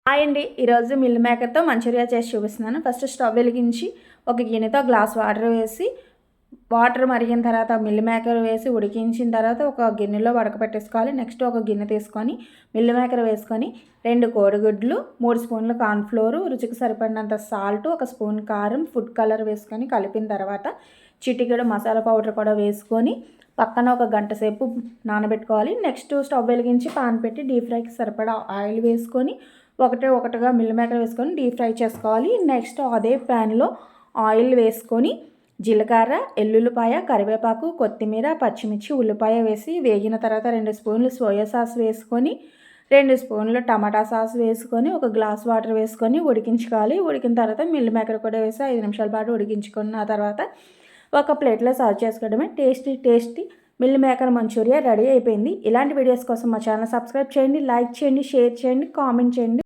Hi అండి. ఈరోజు mill మేకర్తో Manchuria చేసి చూపిస్తున్నాను. ఫస్ట్ స్టవ్ వెలిగించి ఒక గిన్నెతో గ్లాస్ వాటర్ వేసి, వాటర్ మరిగిన తర్వాత మిల్ మేకర్ వేసి ఉడికించిన తర్వాత ఒక గిన్నెలో ఉడకపెట్టేసుకోవాలి. నెక్స్ట్ ఒక గిన్నె తీసుకొని మిల్ మేకర్ వేసుకొని 2 కోడిగుడ్లు, 3 స్పూన్లు కార్న్ఫ్లోరు, రుచికి సరిపడినంత సాల్ట్, 1 స్పూన్ కారం, ఫుడ్ కలర్ వేసుకొని కలిపిన తర్వాత చిటికెడు మసాలా పౌడర్ కూడా వేసుకొని పక్కన ఒక గంట సేపు నానబెట్టుకోవాలి. నెక్స్ట్ స్టవ్ వెలిగించి పాన్ పెట్టి డీప్ ఫ్రైకి సరిపడా ఆయిల్ వేసుకొని ఒకటిగా మిల్ మేకర్ వేసుకొని డీప్ ఫ్రై చేసుకోవాలి. నెక్స్ట్ అదే ప్యాన్లో ఆయిల్ వేసుకొని జీలకర్ర, ఎల్లుల్లిపాయ, కరివేపాకు, కొత్తిమీర, పచ్చిమిర్చి, ఉల్లిపాయ వేసి వేగిన తర్వాత 2 స్పూన్లు సోయా సాస్ వేసుకొని 2 స్పూన్లు టమాటా సాస్ వేసుకొని ఒక గ్లాస్ వాటర్ వేసుకొని ఉడికించుకోవాలి. ఉడికిన తర్వాత మిల్ మేకర్ కూడా వేసి 5 నిమిషాల పాటు ఉడికించుకున్న తర్వాత ఒక ప్లేట్లో సర్వ్ చేసుకోవడమే. Tasty meal maker manchuria ready అయిపోయింది. ఇలాంటి వీడియోస్ కోసం మా ఛానల్ సబ్స్క్రైబ్ చేయండి, లైక్ చేయండి, షేర్ చేయండి, కామెంట్ చేయండి.